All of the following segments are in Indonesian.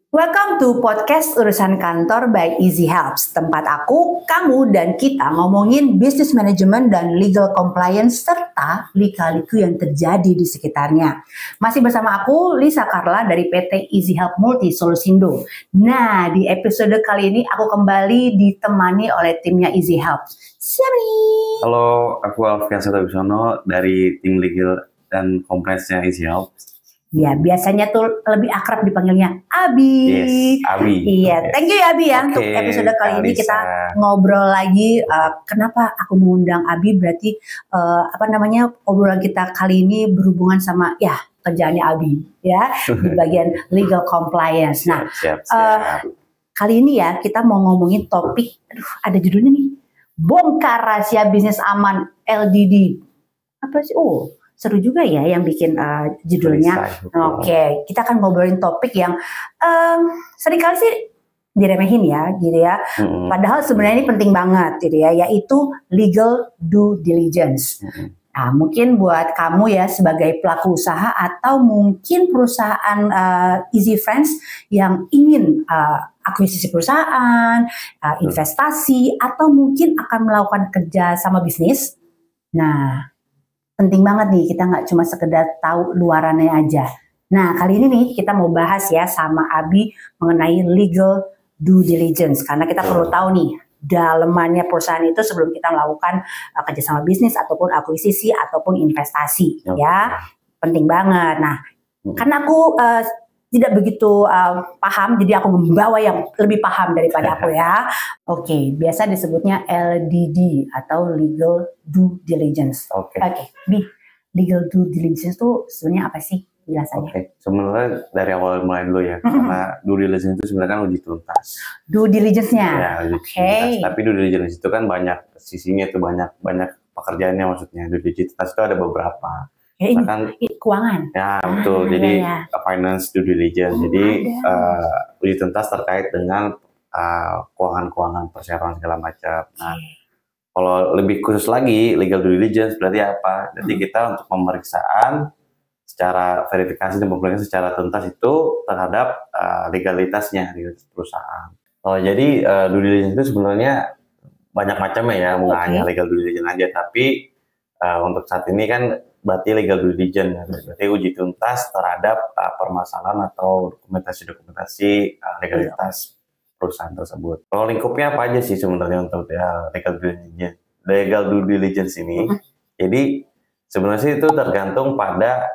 Welcome to podcast Urusan Kantor by Easy Helps. Tempat aku, kamu, dan kita ngomongin business management dan legal compliance serta lika-liku yang terjadi di sekitarnya. Masih bersama aku, Lisa Carla dari PT Easy Help Multi Solusindo. Nah, di episode kali ini aku kembali ditemani oleh timnya Easy Help. Siapa nih? Halo, aku Alfian Satabisono dari tim legal dan compliance-nya Easy Help. Ya, biasanya tuh lebih akrab dipanggilnya Abi. Yes, Abi. Iya, Yes. thank you ya Abi ya. Untuk Oke, episode kali ini Alisa. kita ngobrol lagi. Kenapa aku mengundang Abi? Berarti obrolan kita kali ini berhubungan sama kerjaannya Abi ya di bagian legal compliance. Nah, Siap. kali ini ya kita mau ngomongin topik. Ada judulnya nih, bongkar rahasia bisnis aman LDD. Apa sih? Seru juga ya yang bikin judulnya. Oke, kita akan ngobrolin topik yang seringkali sih diremehin ya, gitu ya. Padahal sebenarnya ini penting banget, gitu ya, yaitu legal due diligence. Nah, mungkin buat kamu ya sebagai pelaku usaha atau mungkin perusahaan Easy Friends yang ingin akuisisi perusahaan, investasi, atau mungkin akan melakukan kerja sama bisnis. Nah, penting banget nih, kita nggak cuma sekedar tahu luarannya aja. Nah, kali ini nih kita mau bahas ya sama Abi mengenai legal due diligence. Karena kita perlu tahu nih, dalemannya perusahaan itu sebelum kita melakukan kerjasama bisnis ataupun akuisisi ataupun investasi. Ya, penting banget. Nah, karena aku tidak begitu paham, jadi aku membawa yang lebih paham daripada aku ya. Oke, biasa disebutnya LDD atau Legal Due Diligence. Oke, Bi, Legal Due Diligence itu sebenarnya apa sih penjelasannya? Oke, sebenarnya dari awal mulai dulu ya, karena due diligence itu sebenarnya kan uji tuntas. Due diligence-nya? Ya, tuntas. Tapi due diligence itu kan banyak sisinya, itu banyak pekerjaannya maksudnya. Due diligence itu ada beberapa. Misalkan keuangan. Ya betul, jadi finance due diligence. Jadi uji tuntas terkait dengan keuangan perseroan segala macam. Nah, kalau lebih khusus lagi legal due diligence berarti apa? Jadi kita untuk pemeriksaan secara verifikasi dan pemeriksaan secara tuntas itu terhadap legalitas perusahaan. Jadi due diligence itu sebenarnya banyak macamnya ya, bukan hanya legal due diligence aja, tapi untuk saat ini kan berarti legal due diligence, berarti uji tuntas terhadap permasalahan atau dokumentasi legalitas perusahaan tersebut. Kalau lingkupnya apa aja sih sebenarnya untuk legal due diligence ini? Jadi sebenarnya sih itu tergantung pada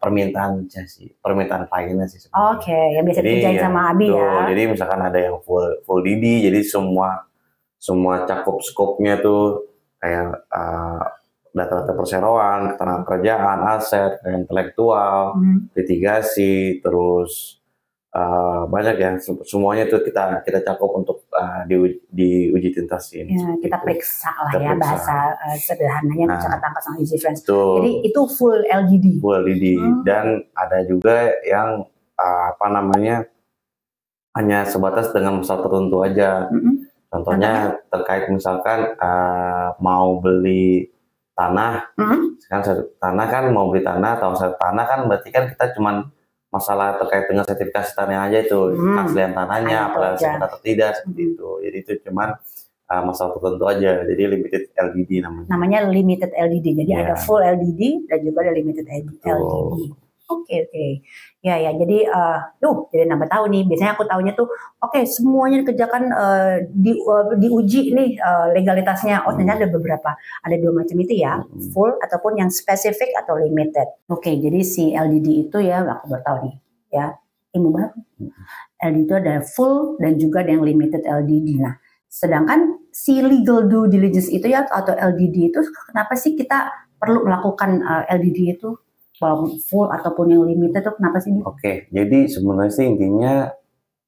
permintaan kliennya sih sebenarnya. Oke, yang biasa dikerjain sama Abi ya. Jadi misalkan ada yang full DD, jadi semua cakup skopnya tuh kayak data-data perseroan, keterangan kerjaan, aset, intelektual, litigasi, terus banyak ya, semuanya itu kita cakup untuk di uji tuntas ini. Ya, kita periksa lah ya, bahasa sederhananya bisa ketangkap sama Easy Friends. Jadi itu full LDD. Full LDD dan ada juga yang hanya sebatas dengan masalah tertentu aja. Contohnya terkait misalkan mau beli tanah, tanah kan mau beli tanah atau tanah kan berarti kan kita cuman masalah terkait dengan sertifikasi tanah aja itu, keaslian tanahnya, apakah sah atau tidak seperti itu. Jadi itu cuman masalah tertentu aja. Jadi limited LDD namanya. Namanya limited LDD. Jadi ada full LDD dan juga ada limited LDD. Oke. Ya. Jadi jadi nambah tahu nih. Biasanya aku tahunya tuh, semuanya dikerjakan diuji nih legalitasnya. Ternyata ada beberapa, ada dua macam itu ya, full ataupun yang spesifik atau limited. Jadi si LDD itu ya, aku baru tahu nih ya, ilmu baru. LDD itu ada full dan juga ada yang limited LDD. Nah, sedangkan si legal due diligence itu ya atau LDD itu, kenapa sih kita perlu melakukan LDD itu? Full ataupun yang limited itu kenapa sih? Jadi sebenarnya sih intinya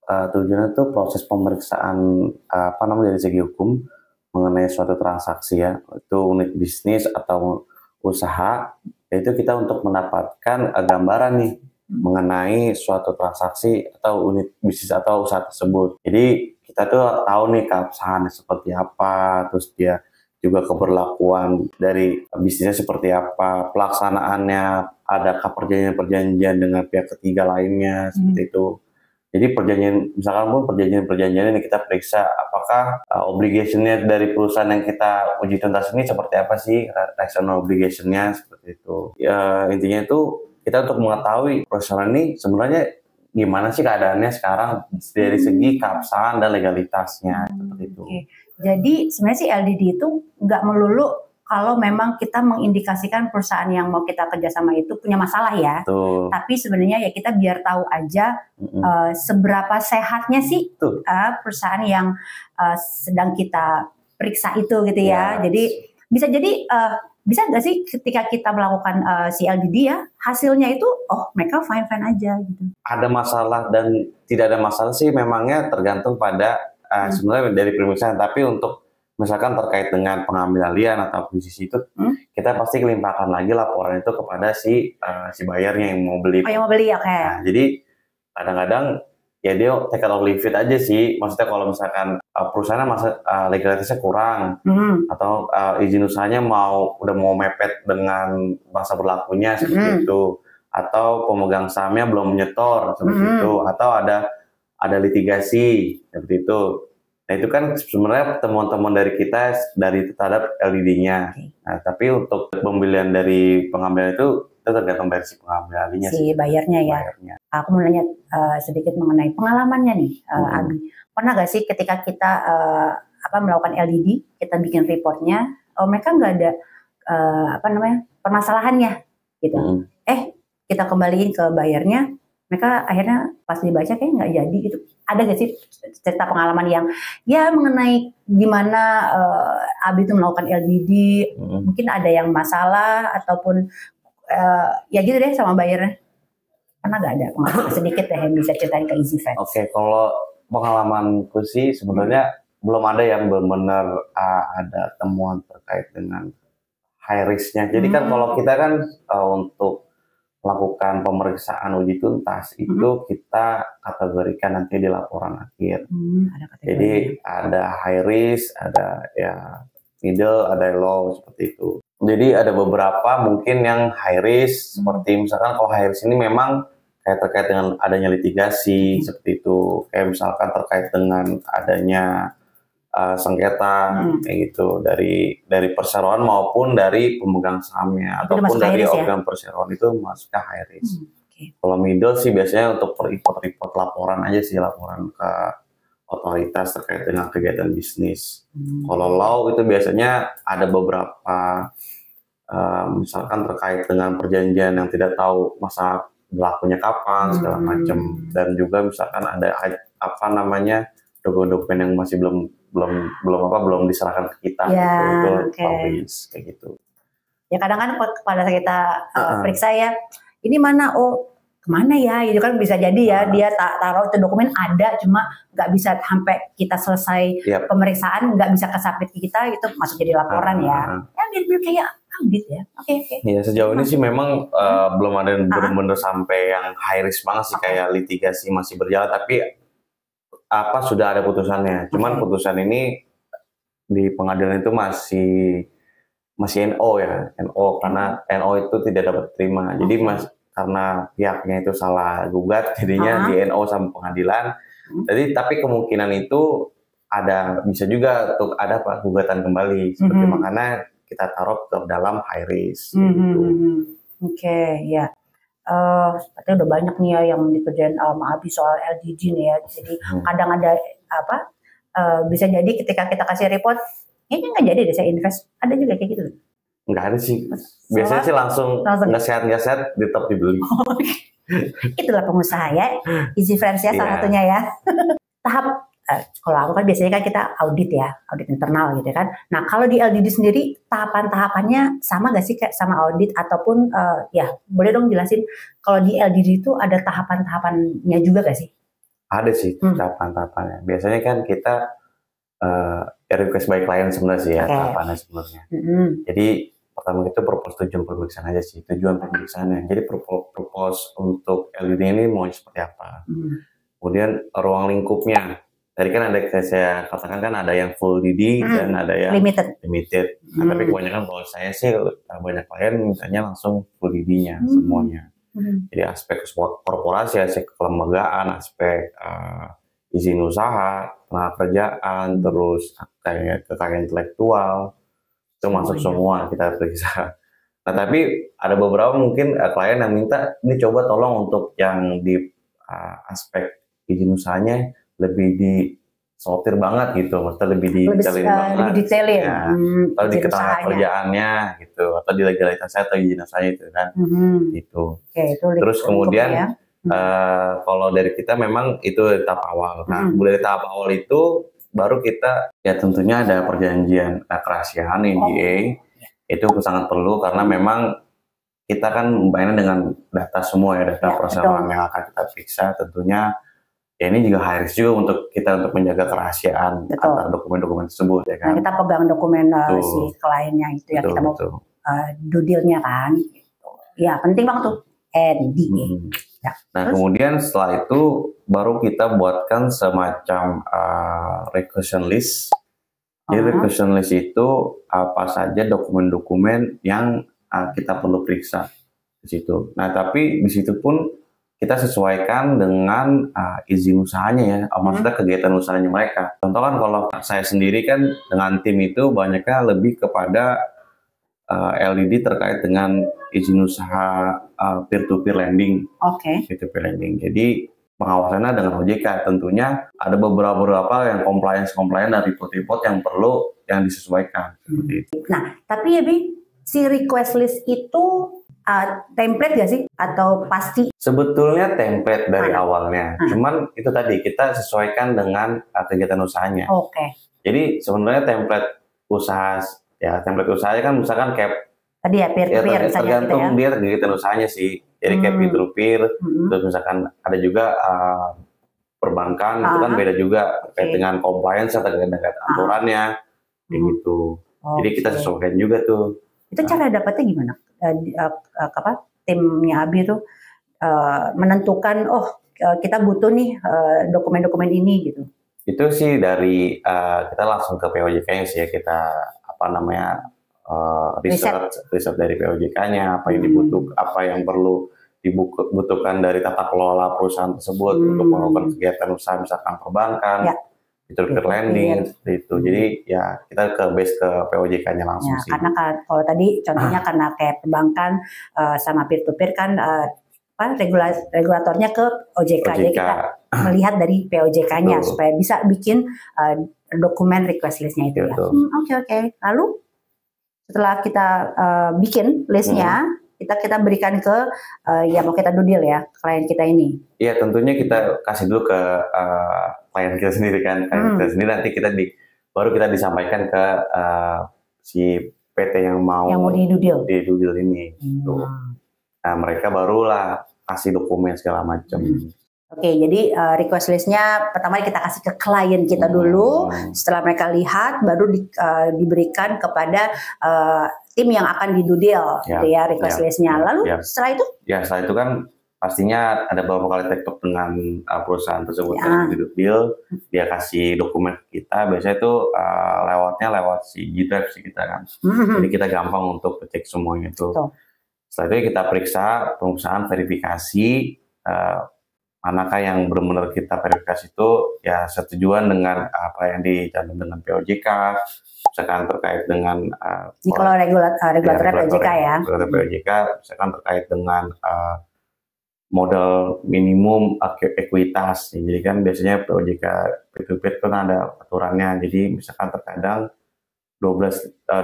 tujuannya itu proses pemeriksaan dari segi hukum mengenai suatu transaksi ya, itu unit bisnis atau usaha, yaitu kita untuk mendapatkan gambaran nih mengenai suatu transaksi atau unit bisnis atau usaha tersebut. Jadi kita tuh tahu nih keabsahannya seperti apa, terus dia juga keberlakuan dari bisnisnya seperti apa, pelaksanaannya, adakah perjanjian dengan pihak ketiga lainnya, seperti itu. Jadi misalkan pun perjanjian ini kita periksa apakah obligation-nya dari perusahaan yang kita uji tuntas ini seperti apa sih, rational obligation-nya seperti itu. Ya, intinya itu kita untuk mengetahui perusahaan ini sebenarnya gimana sih keadaannya sekarang dari segi keabsahan dan legalitasnya seperti itu. Okay. Jadi sebenarnya sih LDD itu nggak melulu kalau memang kita mengindikasikan perusahaan yang mau kita kerjasama itu punya masalah ya. Betul. Tapi sebenarnya ya kita biar tahu aja seberapa sehatnya sih perusahaan yang sedang kita periksa itu gitu ya. Jadi bisa jadi bisa nggak sih ketika kita melakukan si LDD ya hasilnya itu mereka fine aja gitu. Ada masalah dan tidak ada masalah sih memangnya tergantung pada sebenarnya dari pemeriksaan. Tapi untuk misalkan terkait dengan pengambil alihan atau akuisisi itu, kita pasti limpahkan lagi laporan itu kepada si bayarnya yang mau beli. Oh, yang mau beli, oke. Nah, jadi kadang-kadang ya dia take it or leave it aja sih. Maksudnya kalau misalkan perusahaan legalitasnya kurang atau izin usahanya udah mau mepet dengan masa berlakunya seperti itu, atau pemegang sahamnya belum menyetor seperti itu, atau ada litigasi seperti itu. Nah itu kan sebenarnya temuan-temuan dari kita terhadap LDD-nya. Nah, tapi untuk pembelian dari pengambilan itu tergantung dari si pengambil alihnya si bayarnya ya. Aku mau nanya sedikit mengenai pengalamannya nih, Abi. Pernah gak sih ketika kita melakukan LDD, kita bikin reportnya, mereka nggak ada permasalahannya gitu. Kita kembaliin ke bayarnya, mereka akhirnya pas dibaca kayak nggak jadi gitu. Ada gak sih cerita pengalaman yang ya mengenai gimana Abi itu melakukan LDD, mungkin ada yang masalah ataupun ya gitu deh sama bayarnya. Pernah gak ada pengalaman sedikit deh yang bisa ceritain ke EasyFans? Oke, kalau pengalamanku sih sebenarnya belum ada yang benar-benar ada temuan terkait dengan high risk-nya. Jadi kan kalau kita kan untuk melakukan pemeriksaan uji tuntas itu kita kategorikan nanti di laporan akhir. Jadi ada high risk, ada ya middle, ada low seperti itu. Jadi ada beberapa mungkin yang high risk seperti misalkan kalau high risk ini memang kayak terkait dengan adanya litigasi seperti itu. Kayak misalkan terkait dengan adanya sengketa kayak gitu dari perseroan maupun dari pemegang sahamnya ataupun dari organ perseroan itu masuknya high risk. Kalau middle sih biasanya untuk report laporan aja sih, laporan ke otoritas terkait dengan kegiatan bisnis. Kalau low itu biasanya ada beberapa misalkan terkait dengan perjanjian yang tidak tahu masa berlakunya kapan segala macam, dan juga misalkan ada dokumen yang masih belum diserahkan ke kita gitu, itu kayak gitu. Ya kadang kan pada kita periksa ya, ini mana kemana ya, itu kan bisa jadi ya dia taruh itu dokumen ada cuma nggak bisa sampai kita selesai pemeriksaan, nggak bisa kesubmit ke kita, itu masuk jadi laporan ya biar kayak audit ya. Oke. Ya sejauh ini sih memang belum ada yang benar-benar sampai yang high risk banget sih, kayak litigasi masih berjalan tapi sudah ada putusannya. Cuman putusan ini di pengadilan itu masih NO ya, NO karena NO itu tidak dapat terima. Jadi karena pihaknya itu salah gugat, jadinya di NO sama pengadilan. Jadi tapi kemungkinan itu bisa juga untuk ada gugatan kembali. Seperti makanya kita taruh ke dalam high risk. Oke, ya. Berarti udah banyak nih ya yang dikerjain sama Abi soal LDD nih ya. Jadi kadang ada bisa jadi ketika kita kasih report, kayaknya nggak jadi deh saya invest. Ada juga kayak gitu. Nggak ada sih. Biasanya sih langsung nggak sehat tetap dibeli. Itulah pengusaha ya. EasyFans ya salah satunya ya. Tahap kalau aku kan biasanya kan kita audit ya, audit internal gitu kan. Nah kalau di LDD sendiri tahapan-tahapannya sama gak sih kayak sama audit ataupun ya boleh dong jelasin kalau di LDD itu ada tahapan-tahapannya juga gak sih? Ada sih tahapan-tahapannya. Biasanya kan kita request by client sebenarnya sih ya tahapannya sebenarnya. Jadi pertama itu propose tujuan pemeriksaan aja sih, tujuan pemeriksaannya. Jadi propose untuk LDD ini mau seperti apa. Kemudian ruang lingkupnya. Tadi kan ada saya katakan kan ada yang full DD dan ada yang limited. Nah, tapi kebanyakan kalau saya sih banyak klien misalnya langsung full DD-nya semuanya. Jadi aspek korporasi, aspek kelembagaan, aspek izin usaha, tenaga kerjaan, terus kayak kekayaan intelektual, itu masuk semua kita periksa. Nah tapi ada beberapa mungkin klien yang minta ini coba tolong untuk yang di aspek izin usahanya lebih disortir banget gitu, maksudnya lebih detailin banget, lebih detailin, ya. Atau di keterangan kerjaannya gitu, atau di legalitasnya atau izin usahanya itu kan, gitu. Itu terus kemudian kalau dari kita memang itu tahap awal. Nah dari tahap awal itu baru kita ya tentunya ada perjanjian kerahasiaan NDA. Itu sangat perlu karena memang kita kan membayangkan dengan data semua ya, data perseroan yang akan kita periksa tentunya ya ini juga high risk juga untuk kita untuk menjaga kerahasiaan antara dokumen-dokumen tersebut ya kan. Nah, kita pegang dokumen si kliennya itu ya, kita mau due deal-nya kan gitu. Ya penting banget tuh NDA. Ya, nah kemudian setelah itu baru kita buatkan semacam requisition list. Jadi requisition list itu apa saja dokumen-dokumen yang kita perlu periksa di situ. Nah tapi di situ pun kita sesuaikan dengan izin usahanya ya, maksudnya kegiatan usahanya mereka. Contoh kan kalau saya sendiri kan dengan tim itu banyaknya lebih kepada LDD terkait dengan izin usaha peer-to-peer lending. Peer-to-peer lending. Jadi pengawasannya dengan OJK tentunya ada beberapa yang compliance dan report-report yang perlu yang disesuaikan. Nah, tapi ya Bi, si request list itu template gak sih atau pasti? Sebetulnya template dari awalnya, cuman itu tadi kita sesuaikan dengan kegiatan usahanya. Jadi sebenarnya template usaha ya template usahanya kan misalkan kayak tadi ya peer-to-peer tergantung dia kegiatan usahanya sih. Jadi kayak peer-to-peer, terus misalkan ada juga perbankan itu kan beda juga terkait dengan compliance atau dengan aturannya, gitu. Jadi kita sesuaikan juga tuh. Itu cara dapatnya gimana? Timnya Abi tuh menentukan kita butuh nih dokumen-dokumen ini gitu. Itu sih dari kita langsung ke POJK-nya sih ya, kita riset dari POJK-nya apa yang dibutuhkan, apa yang perlu dibutuhkan dari tata kelola perusahaan tersebut untuk melakukan kegiatan usaha misalkan perbankan, peer-to-peer lending seperti itu. Jadi ya kita ke base ke POJK-nya langsung sih. Karena kalau tadi contohnya karena kayak perbankan sama peer-to-peer kan regulatornya ke OJK. Jadi kita melihat dari POJK-nya supaya bisa bikin dokumen request list-nya itu ya. Oke. Lalu setelah kita bikin listnya, kita berikan ke yang mau kita due deal ya, klien kita ini. Iya, tentunya kita kasih dulu ke klien kita sendiri kan. Kita sendiri nanti baru kita disampaikan ke si PT yang mau di due deal. Di due deal ini. Gitu. Nah, mereka barulah kasih dokumen segala macam. Oke, jadi request listnya pertama kita kasih ke klien kita dulu. Setelah mereka lihat, baru diberikan kepada tim yang akan di due deal, gitu ya request listnya. Lalu setelah itu? Ya setelah itu kan pastinya ada beberapa kali tektok dengan perusahaan tersebut yang di due deal. Dia kasih dokumen ke kita. Biasanya itu lewat si G-Drive sih kita kan. Jadi kita gampang untuk cek semuanya itu. Setelah itu kita periksa pemeriksaan verifikasi. Manakah yang benar-benar kita verifikasi itu ya setujuan dengan apa yang dicantum dengan POJK, misalkan terkait dengan kalau regulator POJK ya. Regulator POJK misalkan terkait dengan modal minimum ekuitas. Jadi kan biasanya POJK P2P kan ada aturannya. Jadi misalkan terkadang 12,5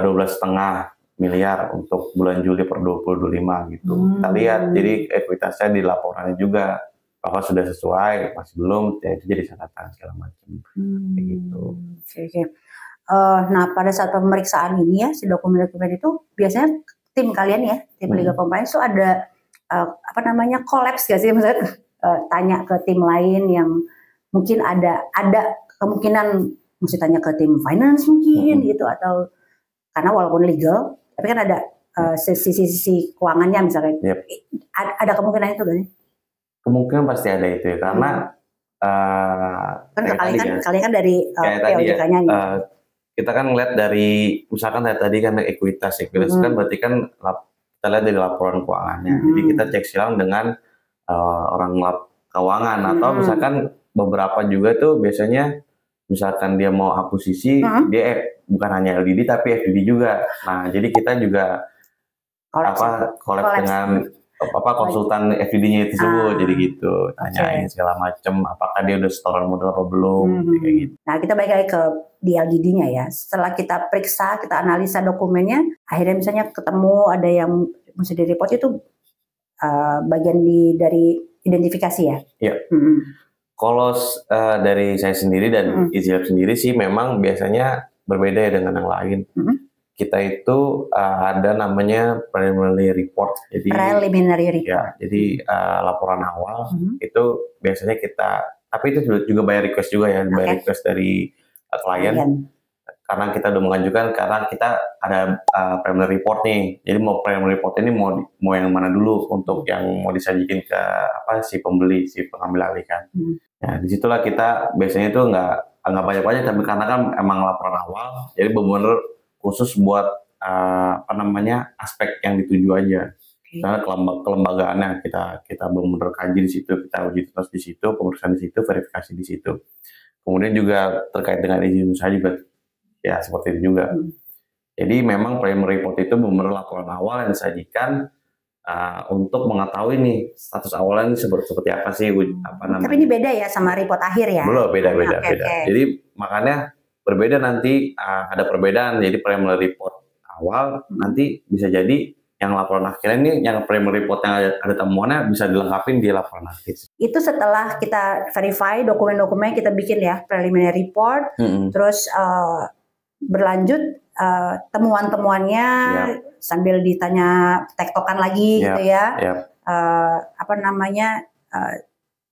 miliar untuk bulan Juli per 2025 gitu. Kita lihat jadi ekuitasnya di laporannya juga. Apakah sudah sesuai, masih belum, ya itu jadi catatan segala macam, gitu. Nah pada saat pemeriksaan ini ya, si dokumen-dokumen itu biasanya tim kalian ya, tim Legal Compliance itu ada kolaps gak sih, misalnya tanya ke tim lain yang mungkin ada kemungkinan mesti tanya ke tim finance mungkin gitu, atau karena walaupun legal, tapi kan ada sisi keuangannya misalnya, ada kemungkinan itu gak sih? Kemungkinan pasti ada itu ya, karena kalian kan dari POJK-nya kita kan ngeliat dari misalkan tadi kan ekuitas kan berarti kan kita lihat dari laporan keuangannya. Jadi kita cek silang dengan orang keuangan atau misalkan beberapa juga tuh biasanya misalkan dia mau akuisisi, dia bukan hanya LDD tapi FDD juga. Nah, jadi kita juga collab dengan konsultan FDD-nya itu tersebut, jadi gitu, tanyain segala macam, apakah dia udah setoran modal apa belum, kayak gitu. Nah, kita balik lagi ke di LDD-nya ya. Setelah kita periksa, kita analisa dokumennya, akhirnya misalnya ketemu ada yang mesti di-report itu bagian dari identifikasi ya. Iya. Kalau dari saya sendiri dan Izilab sendiri sih memang biasanya berbeda ya dengan yang lain. Kita itu ada namanya preliminary report. Jadi preliminary report. Ya, jadi laporan awal itu biasanya kita, tapi itu juga bayar request juga ya, bayar request dari klien. Karena kita udah mengajukan, karena kita ada preliminary report nih. Jadi mau preliminary report ini mau yang mana dulu untuk yang mau disajikan ke si pembeli, si pengambil alih kan. Nah, disitulah kita biasanya itu nggak banyak-banyak, tapi karena kan emang laporan awal, jadi benar-benar khusus buat aspek yang dituju aja. Karena kelembagaannya kita benar-benar kaji di situ, kita uji tuntas di situ, pemeriksaan di situ, verifikasi di situ. Kemudian juga terkait dengan izin usaha juga ya seperti itu juga. Jadi memang preliminary report itu benar-benar laporan awal yang disajikan untuk mengetahui nih status awalnya ini seperti apa sih, Tapi ini beda ya sama report akhir ya? Belum, beda. Jadi makanya berbeda nanti, ada perbedaan. Jadi preliminary report awal nanti bisa jadi yang laporan akhirnya ini, yang preliminary report yang ada temuannya bisa dilengkapi di laporan akhir. Itu setelah kita verify dokumen-dokumen kita bikin ya preliminary report, terus berlanjut temuan-temuannya sambil ditanya tektokan lagi gitu ya.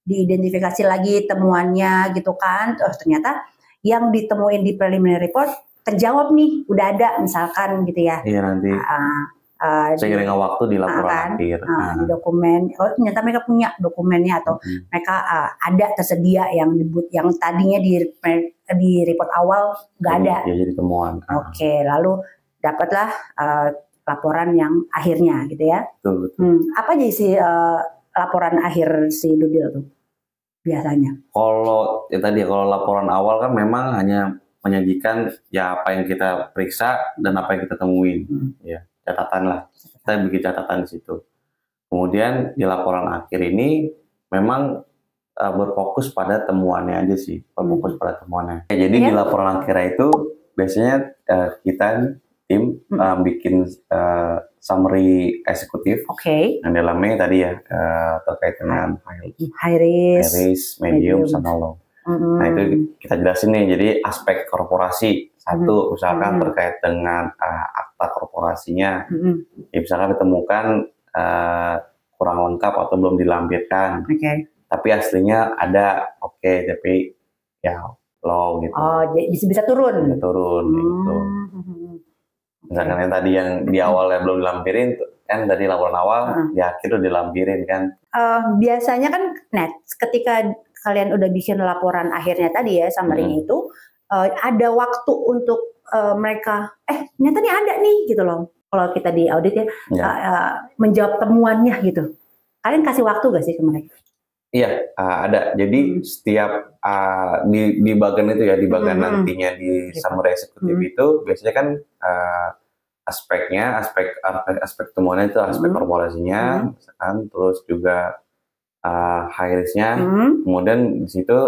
Diidentifikasi lagi temuannya gitu kan. Terus ternyata yang ditemuin di preliminary report terjawab nih, udah ada misalkan gitu ya. Iya, nanti seiring waktu di laporan akhir. Di dokumen, ternyata mereka punya dokumennya atau mereka ada tersedia yang tadinya di report awal nggak ada. Ya, jadi temuan. Oke, lalu dapatlah laporan yang akhirnya gitu ya. Betul. Apa aja sih laporan akhir si Dudil tuh biasanya? Kalau laporan awal kan memang hanya menyajikan ya apa yang kita periksa dan apa yang kita temuin, ya catatan lah, kita bikin catatan di situ. Kemudian di laporan akhir ini memang berfokus pada temuannya aja sih, berfokus pada temuannya. Jadi di laporan akhir itu biasanya kita tim bikin summary eksekutif, yang dalamnya tadi ya terkait dengan high risk, medium, sama low. Nah itu kita jelasin nih, jadi aspek korporasi satu, misalkan terkait dengan akta korporasinya, ya misalkan ditemukan kurang lengkap atau belum dilampirkan, tapi aslinya ada, tapi ya low gitu. Oh, bisa turun. Bisa turun gitu. Misalkan yang tadi yang di awalnya belum dilampirin, kan dari laporan awal, di akhir udah dilampirin kan. Biasanya kan, ketika kalian udah bikin laporan akhirnya tadi ya, summary-nya itu, ada waktu untuk mereka, ternyata nih ada nih gitu loh. Kalau kita di audit ya, menjawab temuannya gitu. Kalian kasih waktu gak sih ke mereka? Iya, ada. Jadi setiap di bagian itu ya, di bagian nantinya di summary eksekutif itu biasanya kan aspek temuannya itu aspek korporasinya, misalkan, terus juga high risk-nya, kemudian di situ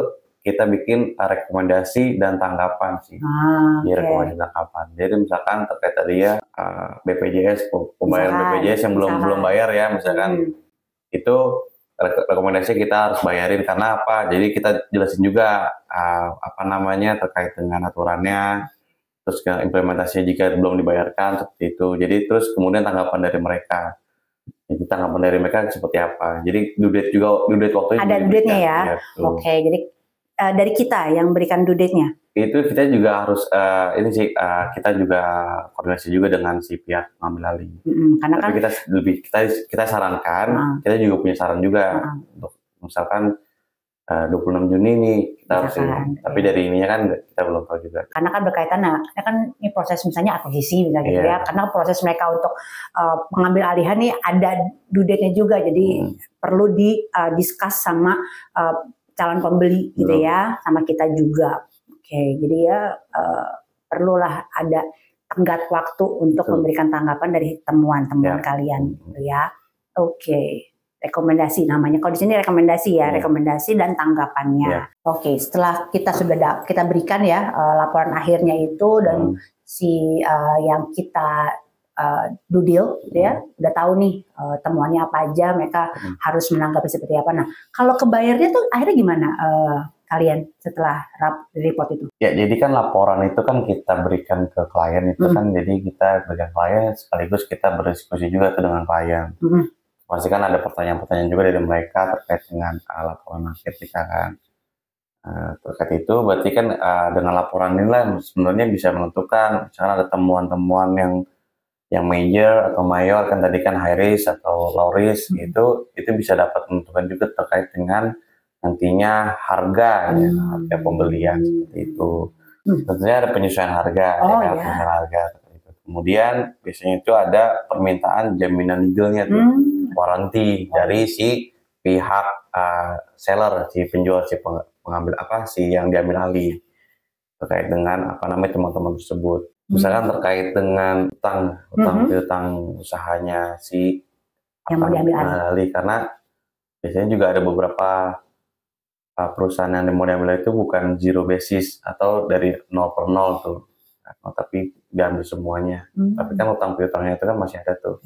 kita bikin rekomendasi dan tanggapan sih. Rekomendasi dan tanggapan. Jadi misalkan terkait tadi ya BPJS, pembayaran BPJS yang belum bayar ya, misalkan itu rekomendasi kita harus bayarin karena apa? Jadi kita jelasin juga terkait dengan aturannya, terus implementasinya jika belum dibayarkan seperti itu. Jadi terus kemudian tanggapan dari mereka. Jadi tanggapan dari mereka seperti apa. Jadi due date waktunya ada due date-nya ya. Jadi dari kita yang berikan due date-nya. Itu kita juga harus kita juga koordinasi juga dengan si pihak pengambil alih. Karena tapi kita sarankan, kita juga punya saran juga untuk misalkan 26 Juni nih kita harus ini. Tapi dari ininya kan kita belum tahu juga. Karena kan berkaitan, kan ini proses misalnya akuisisi misalnya gitu ya. Karena proses mereka untuk mengambil alihan nih ada due date-nya juga. Jadi perlu di-discuss sama calon pembeli gitu ya, sama kita juga. Oke, jadi ya perlulah ada tenggat waktu untuk memberikan tanggapan dari temuan-temuan kalian gitu ya. Oke. Rekomendasi namanya. Kalau di sini rekomendasi ya, rekomendasi dan tanggapannya. Oke, setelah kita sudah kita berikan ya laporan akhirnya itu dan si yang kita due deal gitu ya, udah tahu nih temuannya apa aja, mereka harus menanggapi seperti apa. Nah, kalau ke bayarnya tuh akhirnya gimana kalian setelah report itu? Ya, jadi kan laporan itu kan kita berikan ke klien itu kan, jadi kita berikan klien sekaligus kita berdiskusi juga tuh dengan klien. Pasti kan ada pertanyaan-pertanyaan juga dari mereka terkait dengan laporan akhir kita kan. Terkait itu berarti kan dengan laporan inilah sebenarnya bisa menentukan misalkan ada temuan-temuan yang major atau mayor kan tadi kan high risk atau low risk itu bisa dapat menentukan juga terkait dengan nantinya harga harga pembelian seperti itu. Tentunya ada penyesuaian harga penyesuaian harga. Kemudian biasanya itu ada permintaan jaminan legalnya tuh, warranty dari si pihak seller, si penjual, si pengambil si yang diambil alih terkait dengan teman-teman tersebut. Misalkan terkait dengan utang usahanya si yang mau diambil alih, karena biasanya juga ada beberapa perusahaan yang mau diambil itu bukan zero basis atau dari 0 per 0 tuh. Tapi diambil semuanya. Tapi kan utang piutangnya itu kan masih ada tuh.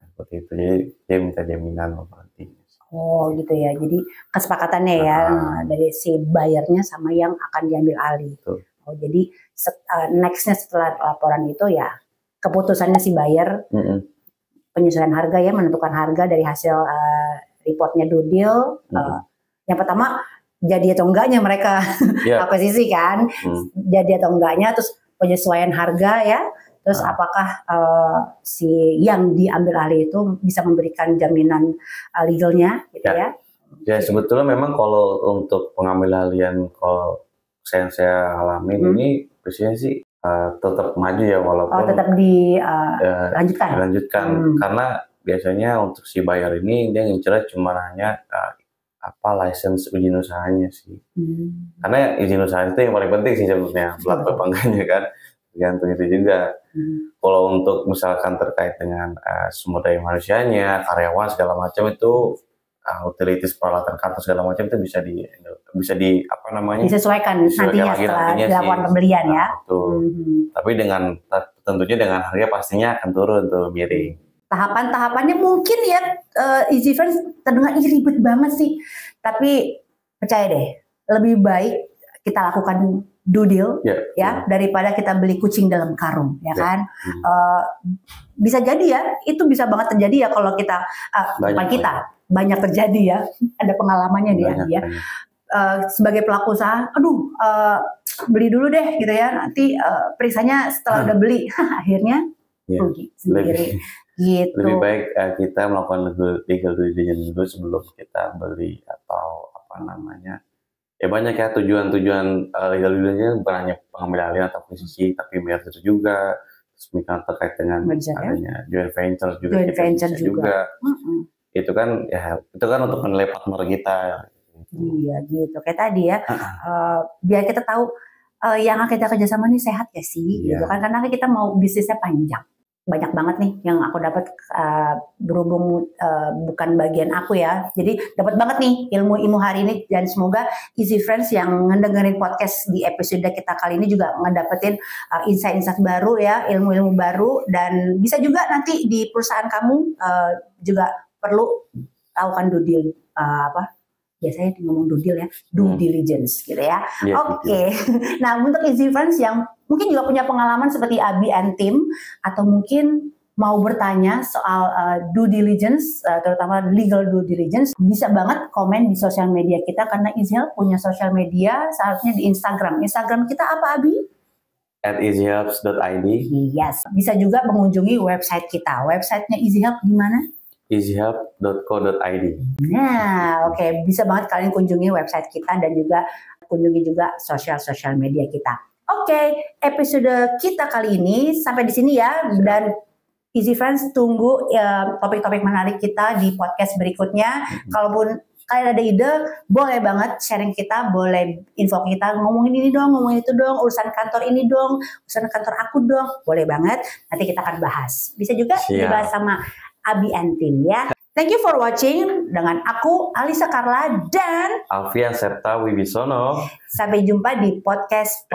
Seperti itu. Jadi dia minta jaminan nanti. Oh gitu ya. Jadi kesepakatannya ya dari si bayarnya sama yang akan diambil alih. Oh jadi nextnya setelah laporan itu ya keputusannya si buyer penyesuaian harga ya, menentukan harga dari hasil reportnya due deal. Yang pertama jadi atau enggaknya mereka akuisisi kan, jadi atau enggaknya, terus penyesuaian harga ya, terus apakah si yang diambil alih itu bisa memberikan jaminan legalnya gitu ya. Ya sebetulnya memang kalau untuk pengambil alihan kalau saya alamin ini biasanya sih tetap maju ya walaupun tetap dilanjutkan karena biasanya untuk si buyer ini dia ngincernya cuma hanya license izin usahanya sih. Karena izin usaha itu yang paling penting sih sebenarnya, berlaku apa enggaknya kan, tergantung itu juga. Kalau untuk misalkan terkait dengan sumber daya manusianya, karyawan segala macam itu utilities peralatan kantor segala macam itu bisa disesuaikan nantinya setelah dilakukan pembelian ya. Tapi tentunya dengan harga pastinya akan turun tuh miring. Tahapan-tahapannya mungkin ya EasyFriends terdengar ribet banget sih, tapi percaya deh lebih baik kita lakukan due deal daripada kita beli kucing dalam karung ya kan. Bisa jadi ya itu bisa banget terjadi ya kalau kita banyak terjadi ya, ada pengalamannya dia. Sebagai pelaku usaha, beli dulu deh gitu ya, nanti periksanya setelah udah beli akhirnya rugi sendiri. Gitu. Lebih baik kita melakukan legal due diligence dulu sebelum kita beli atau ya banyak ya tujuan legal due diligence bukan hanya pengambil alihan atau akuisisi tapi merger juga, terus misalkan terkait dengan adanya joint venture juga. Itu kan untuk menilai partner kita. Iya gitu kayak tadi ya, biar kita tahu yang kita kerjasama ini sehat ya sih, gitu kan, karena kita mau bisnisnya panjang. Banyak banget nih yang aku dapat berhubung bukan bagian aku ya, jadi dapat banget nih ilmu-ilmu hari ini, dan semoga EasyFriends yang ngedengerin podcast di episode kita kali ini juga ngedapetin insight-insight baru ya, ilmu-ilmu baru, dan bisa juga nanti di perusahaan kamu juga perlu lakukan due deal biasanya ngomong due deal ya, due diligence gitu ya. Oke. Nah untuk EasyFriends yang mungkin juga punya pengalaman seperti Abi and Tim, atau mungkin mau bertanya soal due diligence, terutama legal due diligence, bisa banget komen di sosial media kita, karena EasyHelp punya sosial media, seharusnya di Instagram. Instagram kita apa, Abi? @easyhelps.id. Yes. Bisa juga mengunjungi website kita. Websitenya EasyHelp di mana? easyhelp.co.id. Nah, oke, bisa banget kalian kunjungi website kita dan juga kunjungi juga sosial media kita. Oke, episode kita kali ini sampai di sini ya. Dan Easy Friends tunggu topik-topik menarik kita di podcast berikutnya. Kalaupun kalian ada ide, boleh banget sharing kita, boleh info kita, ngomongin ini dong, ngomongin itu dong, urusan kantor ini dong, urusan kantor aku dong, boleh banget. Nanti kita akan bahas. Bisa juga dibahas sama Abi and Tim ya. Thank you for watching dengan aku Alisa Carla dan Alfian Septa Wibisono. Sampai jumpa di podcast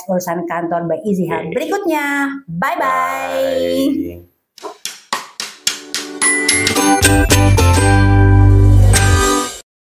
urusan kantor by Easy Help berikutnya. Bye bye.